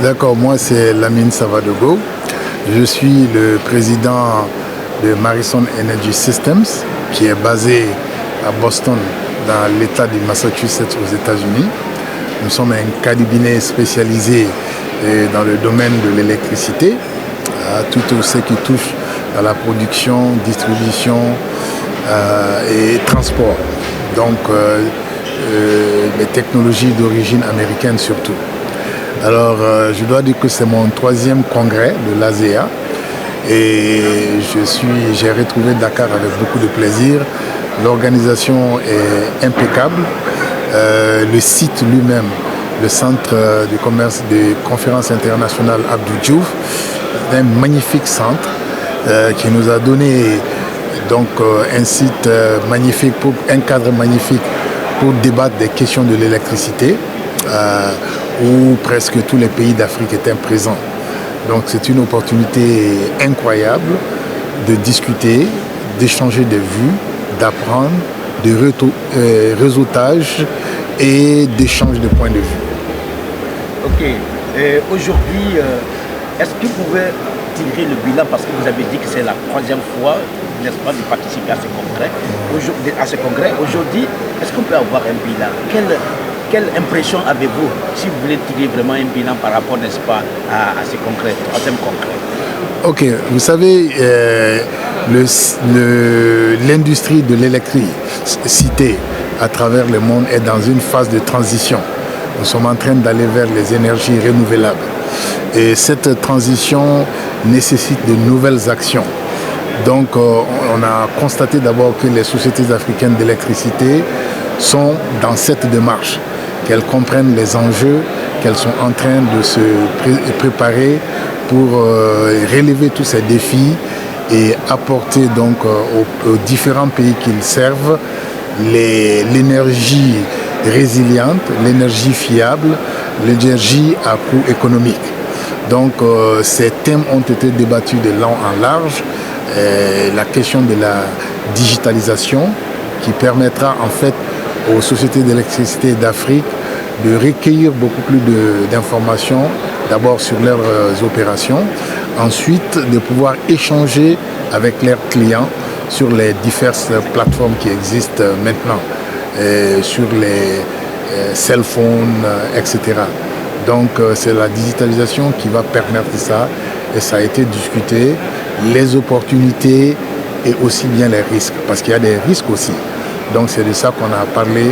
D'accord, moi c'est Lamine Savadogo. Je suis le président de Marison Energy Systems qui est basé à Boston dans l'État du Massachusetts aux États-Unis. Nous sommes un cabinet spécialisé dans le domaine de l'électricité, tout ce qui touche à la production, distribution et transport. Donc les technologies d'origine américaine surtout. Alors je dois dire que c'est mon 3e congrès de l'ASEA et j'ai retrouvé Dakar avec beaucoup de plaisir. L'organisation est impeccable. Le site lui-même, le centre de commerce de conférence internationale Abdou Diouf, est un magnifique centre qui nous a donné donc un site magnifique, un cadre magnifique pour débattre des questions de l'électricité où presque tous les pays d'Afrique étaient présents. Donc c'est une opportunité incroyable de discuter, d'échanger des vues, d'apprendre, de réseautage et d'échange de points de vue. Ok. Aujourd'hui, est-ce que vous pouvez tirer le bilan, parce que vous avez dit que c'est la 3e fois, n'est-ce pas, de participer à ce congrès. Aujourd'hui, est-ce qu'on peut avoir un bilan? Quelle impression avez-vous, si vous voulez tirer vraiment un bilan par rapport, n'est-ce pas, à ce congrès, 3e congrès? Ok, vous savez, l'industrie de l'électricité à travers le monde est dans une phase de transition. Nous sommes en train d'aller vers les énergies renouvelables. Et cette transition nécessite de nouvelles actions. Donc on a constaté d'abord que les sociétés africaines d'électricité sont dans cette démarche, qu'elles comprennent les enjeux, qu'elles sont en train de se préparer pour relever tous ces défis et apporter donc aux différents pays qu'ils servent l'énergie résiliente, l'énergie fiable, l'énergie à coût économique. Donc ces thèmes ont été débattus de long en large. La question de la digitalisation qui permettra en fait aux sociétés d'électricité d'Afrique de recueillir beaucoup plus d'informations, d'abord sur leurs opérations, ensuite de pouvoir échanger avec leurs clients sur les diverses plateformes qui existent maintenant, sur les cell phones, etc. Donc c'est la digitalisation qui va permettre ça et ça a été discuté, les opportunités et aussi bien les risques, parce qu'il y a des risques aussi. Donc c'est de ça qu'on a parlé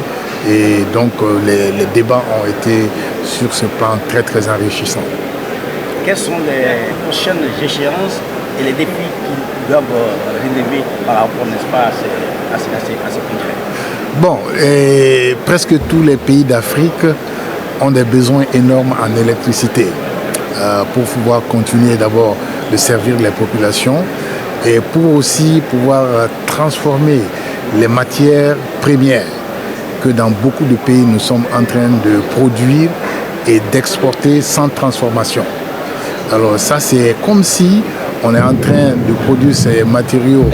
et donc les débats ont été sur ce plan très très enrichissants. Quelles sont les prochaines échéances et les défis qui doivent relever par rapport, n'est-ce pas, à ce congrès? Bon, presque tous les pays d'Afrique ont des besoins énormes en électricité pour pouvoir continuer d'abord de servir les populations et pour aussi pouvoir transformer les matières premières que dans beaucoup de pays nous sommes en train de produire et d'exporter sans transformation. Alors ça c'est comme si on est en train de produire ces matériaux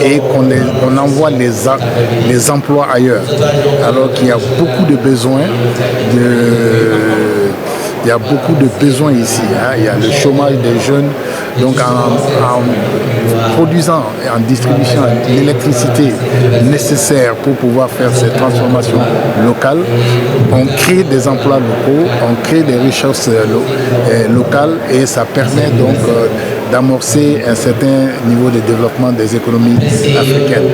et qu'on envoie les emplois ailleurs. Alors qu'il y a beaucoup de besoins il y a beaucoup de besoins ici. Il y a le chômage des jeunes. Donc en produisant et en distribuant l'électricité nécessaire pour pouvoir faire ces transformations locales, on crée des emplois locaux, on crée des richesses locales et ça permet donc d'amorcer un certain niveau de développement des économies africaines.